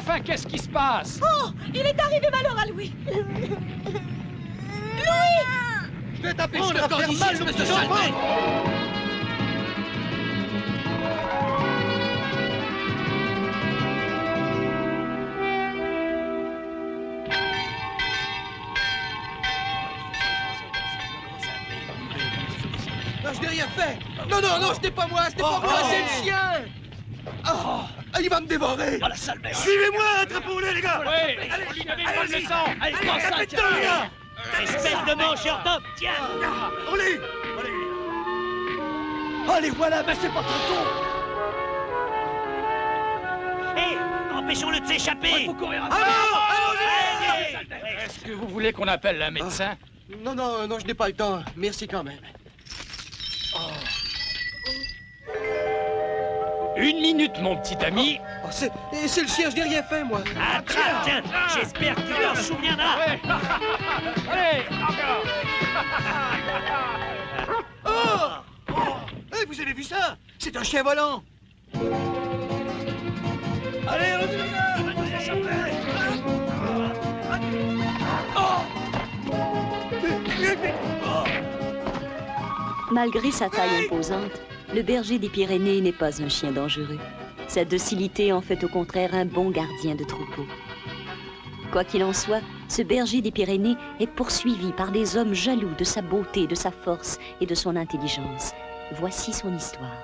enfin, qu'est-ce qui se passe? Oh, il est arrivé malheur à Louis. Louis! Je vais t'empêcher de faire mal, monsieur Salmé. Non, je n'ai rien fait. Non, non, non, ce n'est pas moi, ce n'est pas moi, c'est le chien. Oh, il va me dévorer. Oh, la sale merde. Suivez-moi, attrapons-les, les gars. Oui, on lui donnait pas le sang. Allez, prends ça, tiens. Espèce de mangeur d'hommes, tiens. Allez, allez. Allez, voilà, mais c'est pas trop tôt. Hé, empêchons-le de s'échapper. Faut courir. Allez. Est-ce que vous voulez qu'on appelle un médecin? Non, non, non, je n'ai pas le temps. Merci quand même. Une minute, mon petit ami. Oh, c'est le chien, je n'ai rien fait, moi. Ah, tiens, j'espère que tu t'en souviendras. Ouais. Allez, encore. Oh, hey, vous avez vu ça? C'est un chien volant. Allez, on y va. Malgré sa taille imposante, le berger des Pyrénées n'est pas un chien dangereux. Sa docilité en fait au contraire un bon gardien de troupeau. Quoi qu'il en soit, ce berger des Pyrénées est poursuivi par des hommes jaloux de sa beauté, de sa force et de son intelligence. Voici son histoire.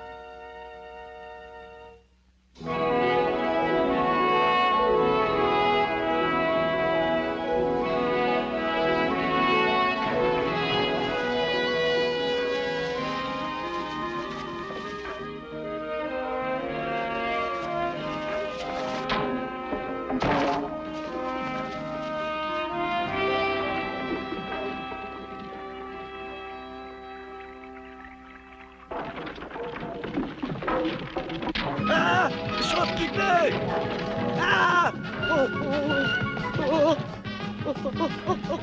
Ah, sauve qui plaît. Ah, oh, oh, oh, oh.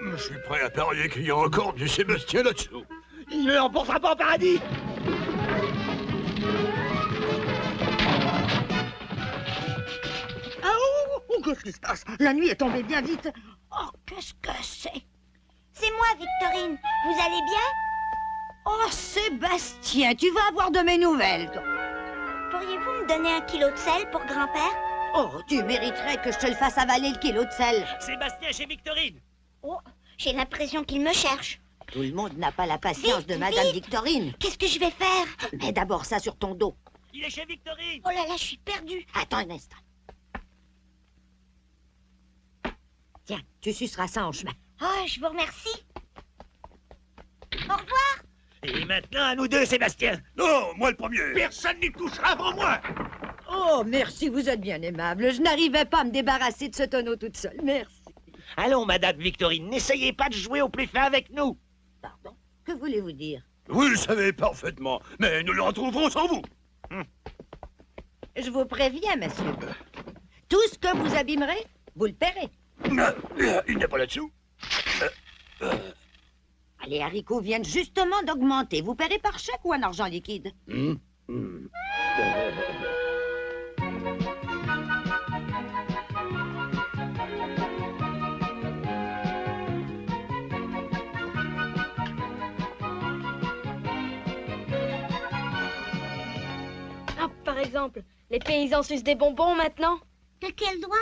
Mais Je suis prêt à parier qu'il y a encore du Sébastien là-dessous. Il ne l'emportera pas au paradis. Ah, oh, qu'est-ce qui se passe? La nuit est tombée bien vite. Oh, qu'est-ce que c'est? C'est moi, Victorine. Vous allez bien? Oh, Sébastien, tu vas avoir de mes nouvelles, toi. Pourriez-vous me donner 1 kilo de sel pour grand-père? Oh, tu mériterais que je te le fasse avaler le kilo de sel. Sébastien chez Victorine. Oh, j'ai l'impression qu'il me cherche. Tout le monde n'a pas la patience Vite, de Madame vite. Victorine. Qu'est-ce que je vais faire? Mets d'abord ça sur ton dos. Il est chez Victorine. Oh là là, je suis perdue. Attends un instant. Tiens, tu suceras ça en chemin. Oh, je vous remercie. Au revoir. Et maintenant, à nous deux, Sébastien. Non, moi le premier. Personne n'y touchera avant moi. Oh, merci, vous êtes bien aimable. Je n'arrivais pas à me débarrasser de ce tonneau toute seule. Merci. Allons, Madame Victorine, n'essayez pas de jouer au plus fin avec nous. Pardon, que voulez-vous dire? Vous le savez parfaitement, mais nous le retrouverons sans vous. Je vous préviens, monsieur. Tout ce que vous abîmerez, vous le paierez. Il n'est pas là-dessous. Les haricots viennent justement d'augmenter. Vous paierez par chèque ou en argent liquide? Ah, par exemple, les paysans sucent des bonbons maintenant? De quel droit?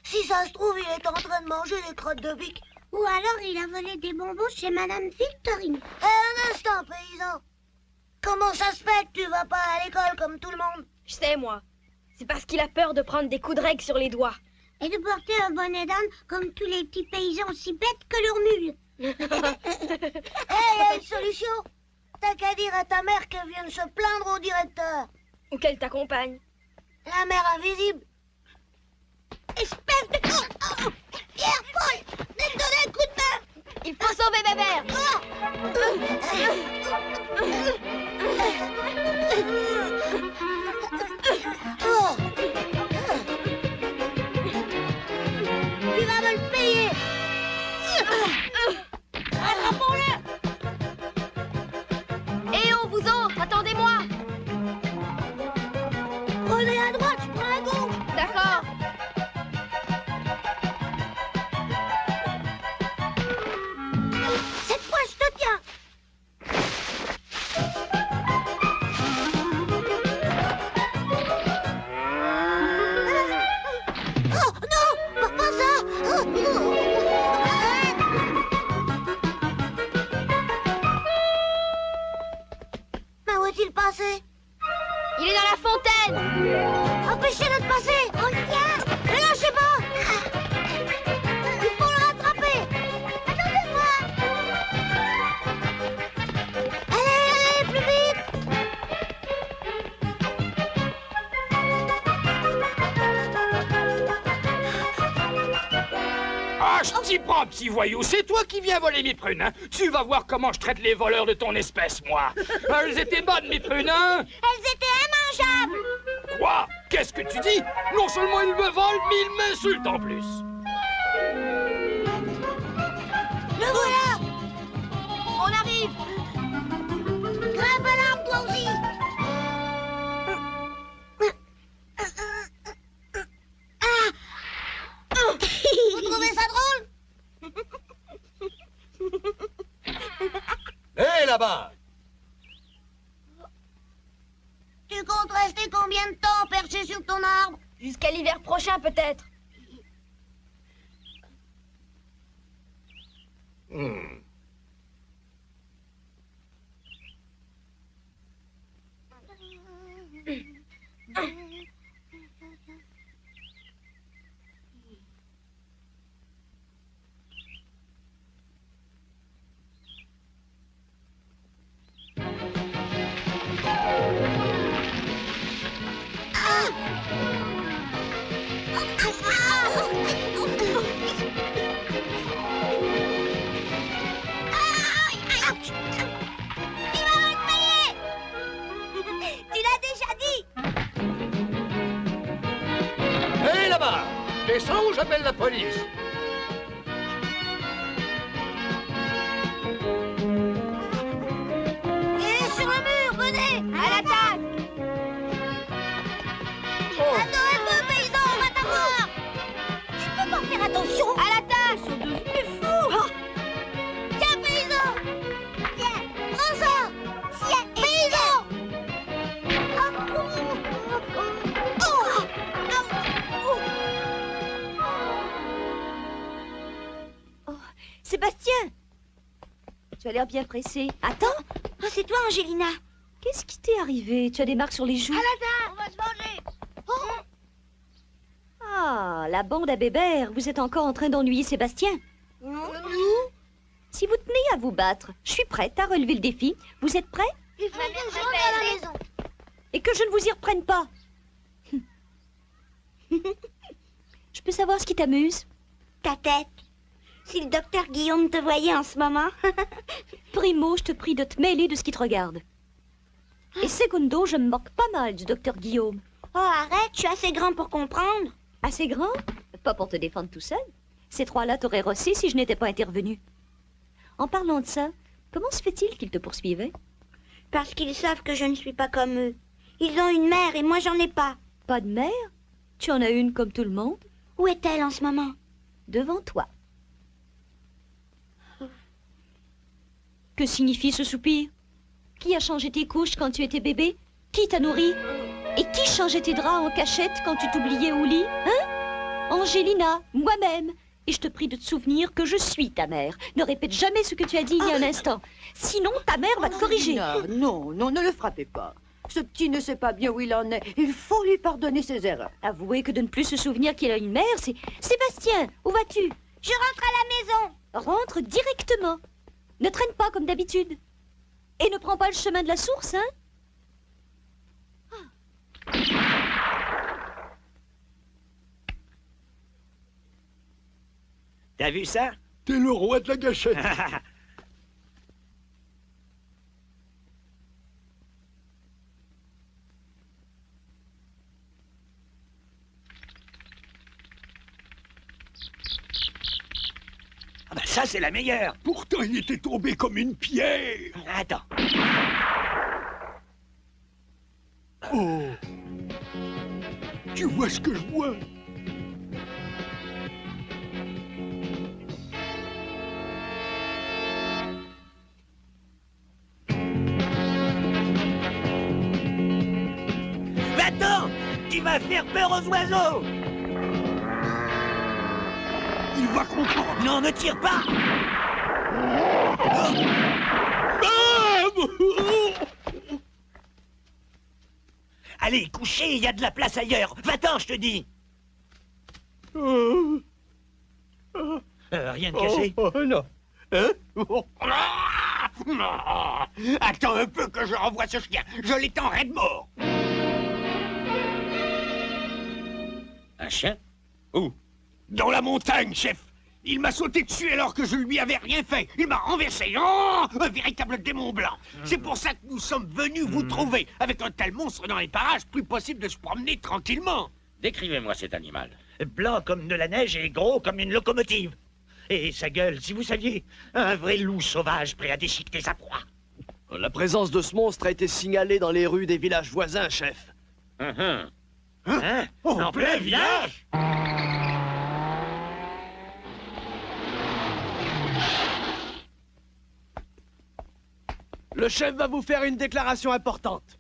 Si ça se trouve, il est en train de manger les crottes de bique. Ou alors il a volé des bonbons chez Madame Victorine. Un instant, paysan. Comment ça se fait que tu vas pas à l'école comme tout le monde? Je sais, moi. C'est parce qu'il a peur de prendre des coups de règle sur les doigts. Et de porter un bonnet d'âne comme tous les petits paysans aussi bêtes que leurs mules. Hey, y a une solution. T'as qu'à dire à ta mère qu'elle vienne se plaindre au directeur. Ou qu'elle t'accompagne. La mère invisible. Espèce de... Oh, Pierre, Paul, viens me donner un coup de main. Il faut sauver Bébert. Oh. Tu vas me le payer. Attrapons-le. est-il passé? Il est dans la fontaine. Empêchez-le de passer! Regarde! Ne lâchez pas! Il faut le rattraper! Attendez-moi! Allez, plus vite! Ah, je t'y prends, petit voyou. C'est toi qui viens voler mes prunes, hein? Tu vas voir comment je traite les voleurs de ton espèce, moi. Elles étaient bonnes, mes prunes, hein? Elles étaient immangeables! Quoi? Qu'est-ce que tu dis? Non seulement ils me volent, mais ils m'insultent en plus. Le voilà! On arrive. Grimpe à l'arbre, toi aussi! Vous trouvez ça drôle? Hé, là-bas! Tu comptes rester combien de temps perché sur ton arbre? Jusqu'à l'hiver prochain, peut-être. Tu l'as déjà dit! Hé, là-bas! Descends ou j'appelle la police! Il est sur le mur, venez! À l'attaque. Attends un peu, paysan, on va t'avoir! Tu peux pas faire attention! À l'attaque. Ils sont devenus fous! Tiens, paysan! Tiens, prends ça! Tiens, paysan! Sébastien! Tu as l'air bien pressé. Attends! Oh, c'est toi, Angelina! Qu'est-ce qui t'est arrivé? Tu as des marques sur les joues? On va se venger! Ah, la bande à Bébert, vous êtes encore en train d'ennuyer Sébastien. Nous? Si vous tenez à vous battre, je suis prête à relever le défi. Vous êtes prêts? Il faut que je rentre à la maison. Et que je ne vous y reprenne pas. Je peux savoir ce qui t'amuse? Ta tête. Si le docteur Guillaume te voyait en ce moment. Primo, je te prie de te mêler de ce qui te regarde. Et secondo, je me moque pas mal du docteur Guillaume. Oh, arrête, je suis assez grand pour comprendre. Assez grand? Pas pour te défendre tout seul. Ces trois-là t'auraient rossé si je n'étais pas intervenu. En parlant de ça, comment se fait-il qu'ils te poursuivaient? Parce qu'ils savent que je ne suis pas comme eux. Ils ont une mère et moi j'en ai pas. Pas de mère? Tu en as une comme tout le monde? Où est-elle en ce moment? Devant toi. Que signifie ce soupir? Qui a changé tes couches quand tu étais bébé? Qui t'a nourri? Et qui changeait tes draps en cachette quand tu t'oubliais au lit? Hein? Angelina, moi-même. Et je te prie de te souvenir que je suis ta mère. Ne répète jamais ce que tu as dit il y a un instant. Sinon, ta mère va te corriger. Non, ne le frappez pas. Ce petit ne sait pas bien où il en est. Il faut lui pardonner ses erreurs. Avouer que de ne plus se souvenir qu'il a une mère, c'est... Sébastien, où vas-tu? Je rentre à la maison. Rentre directement. Ne traîne pas comme d'habitude. Et ne prends pas le chemin de la source, hein? T'as vu ça? T'es le roi de la gâchette. Ah bah ça, c'est la meilleure. Pourtant, il était tombé comme une pierre. Attends. Oh. Tu vois ce que je vois? Va-t'en! Tu vas faire peur aux oiseaux! Il va comprendre. Non, ne tire pas! Allez, couchez, il y a de la place ailleurs. Va-t'en, je te dis. Rien de cassé? Non. Hein? Attends un peu que je renvoie ce chien. Je l'étends raide mort. Un chien? Où? Dans la montagne, chef. Il m'a sauté dessus alors que je lui avais rien fait. Il m'a renversé. Oh, un véritable démon blanc. C'est pour ça que nous sommes venus vous trouver. Avec un tel monstre dans les parages, plus possible de se promener tranquillement. Décrivez-moi cet animal. Blanc comme de la neige et gros comme une locomotive. Et sa gueule, si vous saviez, un vrai loup sauvage prêt à déchiqueter sa proie. La présence de ce monstre a été signalée dans les rues des villages voisins, chef. Hein? En plein village? Le chef va vous faire une déclaration importante.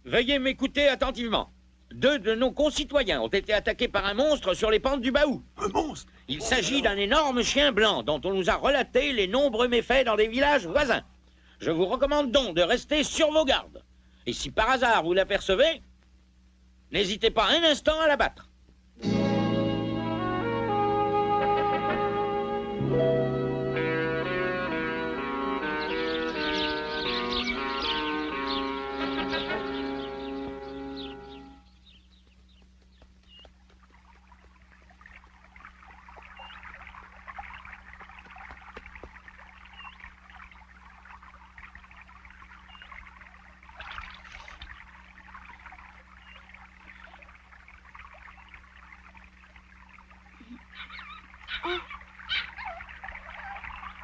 Veuillez m'écouter attentivement. 2 de nos concitoyens ont été attaqués par un monstre sur les pentes du Baou. Un monstre? Il s'agit d'un énorme chien blanc dont on nous a relaté les nombreux méfaits dans des villages voisins. Je vous recommande donc de rester sur vos gardes. Et si par hasard vous l'apercevez, n'hésitez pas un instant à l'abattre.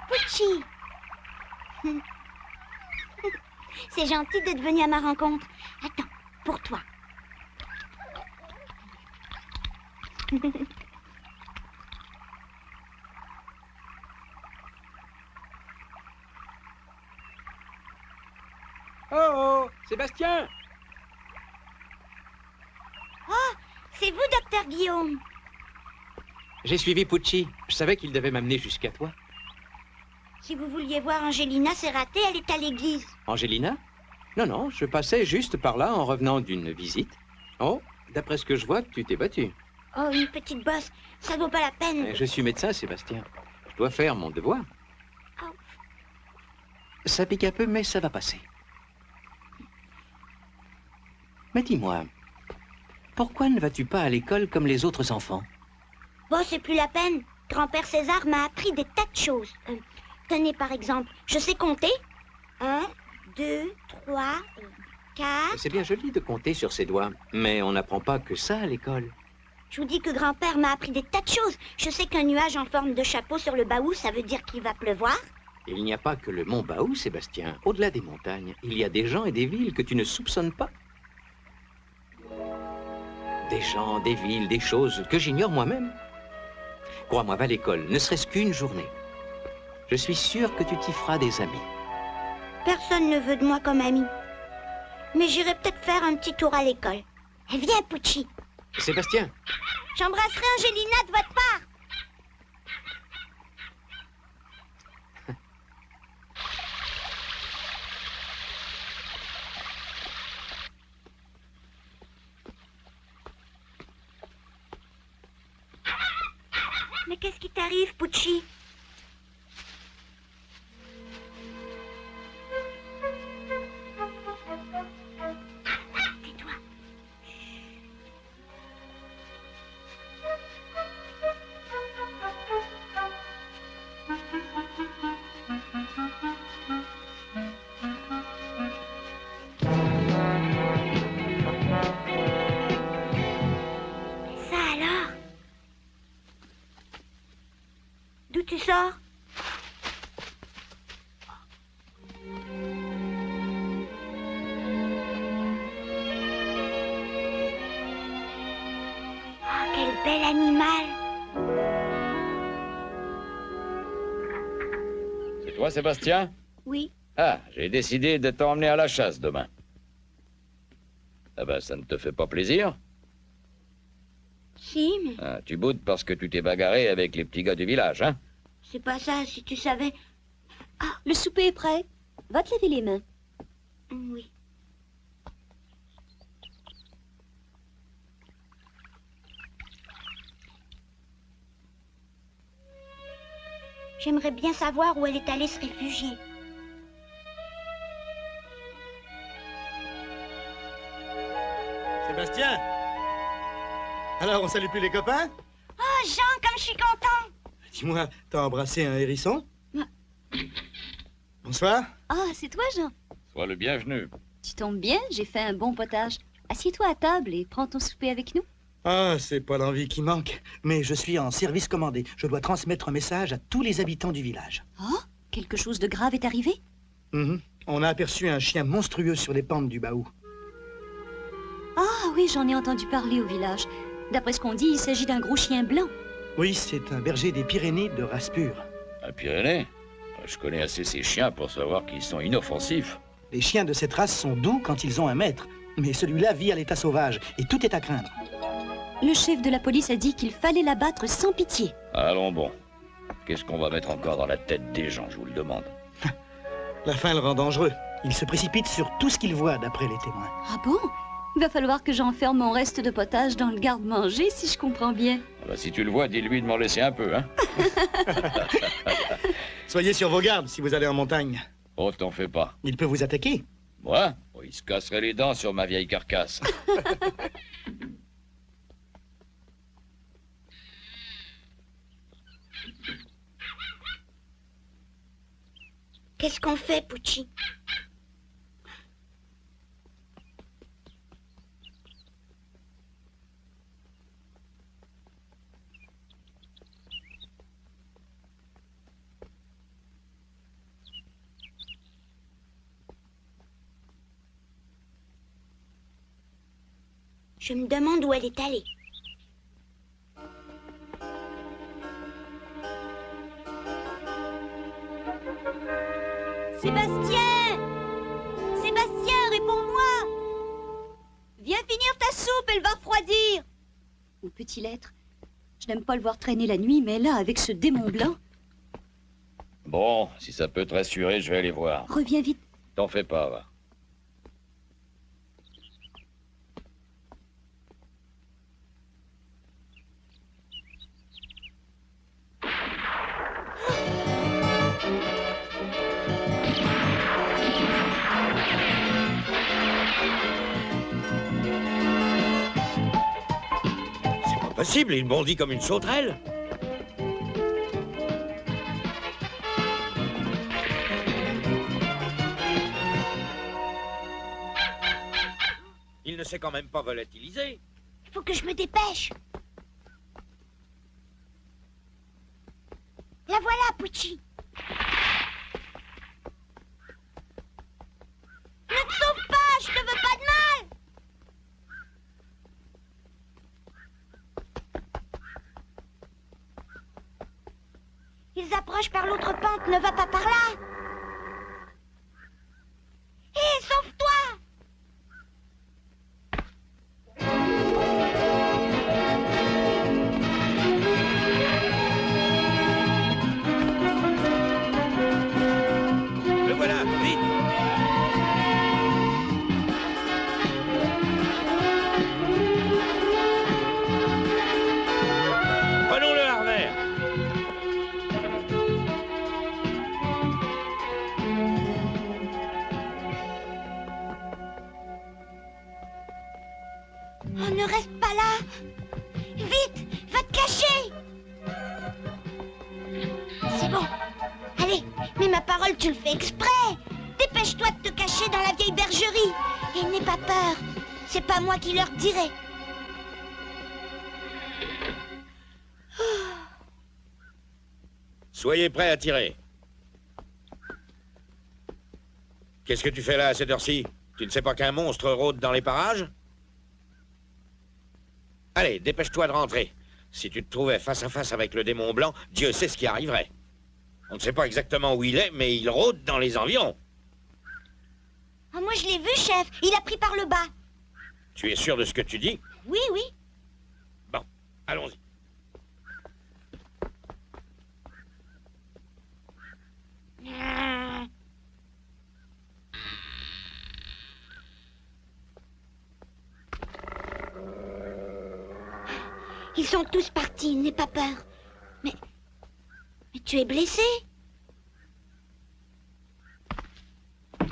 Pucci. C'est gentil d'être venu à ma rencontre. Attends, pour toi. Oh, Sébastien! Oh, c'est vous, docteur Guillaume. J'ai suivi Pucci. Je savais qu'il devait m'amener jusqu'à toi. Si vous vouliez voir Angelina, c'est raté, elle est à l'église. Angelina? Non, je passais juste par là en revenant d'une visite. Oh, d'après ce que je vois, tu t'es battu. Oh, une petite bosse, ça vaut pas la peine. Je suis médecin, Sébastien. Je dois faire mon devoir. Oh. Ça pique un peu, mais ça va passer. Mais dis-moi, pourquoi ne vas-tu pas à l'école comme les autres enfants? Bon, c'est plus la peine. Grand-père César m'a appris des tas de choses. Tenez, par exemple, je sais compter. 1, 2, 3, 4... C'est bien joli de compter sur ses doigts, mais on n'apprend pas que ça à l'école. Je vous dis que grand-père m'a appris des tas de choses. Je sais qu'un nuage en forme de chapeau sur le Baou, ça veut dire qu'il va pleuvoir. Il n'y a pas que le mont Baou, Sébastien. Au-delà des montagnes, il y a des gens et des villes que tu ne soupçonnes pas. Des gens, des villes, des choses que j'ignore moi-même. Crois-moi, va à l'école, ne serait-ce qu'une journée. Je suis sûr que tu t'y feras des amis. Personne ne veut de moi comme ami. Mais j'irai peut-être faire un petit tour à l'école. Viens, Pucci. Sébastien. J'embrasserai Angelina de votre part. Mais qu'est-ce qui t'arrive, Pucci? Tais-toi. Ça alors? D'où tu sors? Oh, quel bel animal! C'est toi, Sébastien? Oui. Ah, j'ai décidé de t'emmener à la chasse demain. Ah ben, ça ne te fait pas plaisir? Si, mais Ah, tu boudes parce que tu t'es bagarré avec les petits gars du village, hein? c'est pas ça, si tu savais. Le souper est prêt. Va te laver les mains. Oui. J'aimerais bien savoir où elle est allée se réfugier. Sébastien? Alors, on salue plus les copains? Oh, Jean, comme je suis content! Dis-moi, t'as embrassé un hérisson? Bonsoir. Ah, c'est toi, Jean. Sois le bienvenu. Tu tombes bien, j'ai fait un bon potage. Assieds-toi à table et prends ton souper avec nous. Ah, c'est pas l'envie qui manque. Mais je suis en service commandé. Je dois transmettre un message à tous les habitants du village. Oh, quelque chose de grave est arrivé? On a aperçu un chien monstrueux sur les pentes du Baou. Ah oui, j'en ai entendu parler au village. D'après ce qu'on dit, il s'agit d'un gros chien blanc. Oui, c'est un berger des Pyrénées de race pure. Un Pyrénées? Je connais assez ces chiens pour savoir qu'ils sont inoffensifs. Les chiens de cette race sont doux quand ils ont un maître. Mais celui-là vit à l'état sauvage et tout est à craindre. Le chef de la police a dit qu'il fallait l'abattre sans pitié. Allons bon. Qu'est-ce qu'on va mettre encore dans la tête des gens, je vous le demande? La faim le rend dangereux. Il se précipite sur tout ce qu'il voit, d'après les témoins. Ah bon? Il va falloir que j'enferme mon reste de potage dans le garde-manger, si je comprends bien. Ah bah, si tu le vois, dis-lui de m'en laisser un peu, hein? Soyez sur vos gardes si vous allez en montagne. Oh, t'en fais pas. Il peut vous attaquer. Moi? Oh, il se casserait les dents sur ma vieille carcasse. Qu'est-ce qu'on fait, Pucci? Je me demande où elle est allée. Sébastien! Sébastien, réponds-moi! Viens finir ta soupe, elle va refroidir! Mon petit l'être, je n'aime pas le voir traîner la nuit, mais là, avec ce démon blanc... Bon, si ça peut te rassurer, je vais aller voir. Reviens vite. T'en fais pas, va. Possible, il bondit comme une sauterelle. Il ne s'est quand même pas volatilisé. Il faut que je me dépêche. La voilà, Pucci. Ne te sauve pas, je te veux pas de mal. Ils approchent par l'autre pente, ne va pas par là. Hé, sauve-toi! Le voilà, vite. Prenons le harnais. Oh, ne reste pas là! Vite! Va te cacher! C'est bon. Allez, mais ma parole, tu le fais exprès! Dépêche-toi de te cacher dans la vieille bergerie! Et n'aie pas peur! C'est pas moi qui leur dirai! Soyez prêts à tirer. Qu'est-ce que tu fais là à cette heure-ci? Tu ne sais pas qu'un monstre rôde dans les parages? Allez, dépêche-toi de rentrer. Si tu te trouvais face à face avec le démon blanc, Dieu sait ce qui arriverait. On ne sait pas exactement où il est, mais il rôde dans les environs. Ah, moi, je l'ai vu, chef. Il a pris par le bas. Tu es sûr de ce que tu dis? Oui, oui. Bon, allons-y. Ils sont tous partis, n'aie pas peur. Mais tu es blessé?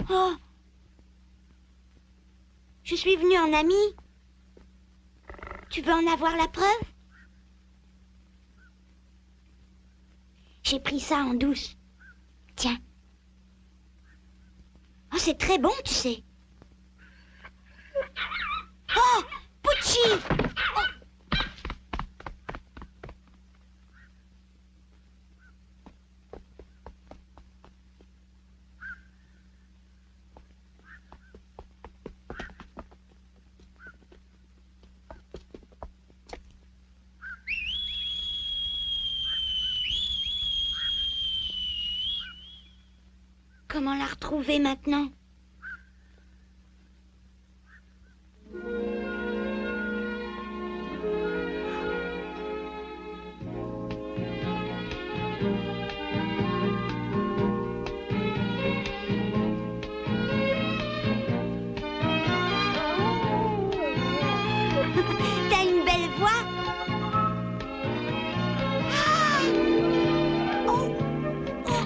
Oh. Je suis venue en ami. Tu veux en avoir la preuve? J'ai pris ça en douce. Tiens. Oh, c'est très bon, tu sais. Oh, Pucci! Oh. Comment la retrouver maintenant? T'as une belle voix. Ah! Oh! Oh!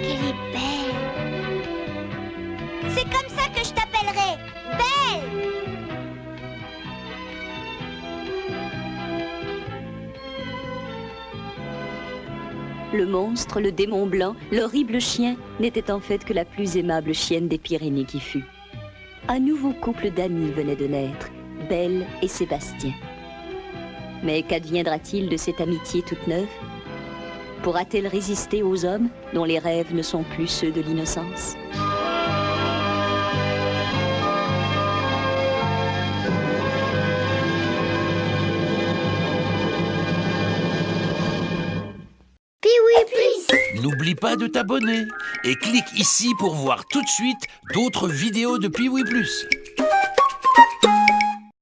Qu'elle est belle. C'est comme ça que je t'appellerai. Belle. Le monstre, le démon blanc, l'horrible chien n'était en fait que la plus aimable chienne des Pyrénées qui fut. Un nouveau couple d'amis venait de naître, Belle et Sébastien. Mais qu'adviendra-t-il de cette amitié toute neuve? Pourra-t-elle résister aux hommes dont les rêves ne sont plus ceux de l'innocence? N'oublie pas de t'abonner et clique ici pour voir tout de suite d'autres vidéos de Pee-wee Plus.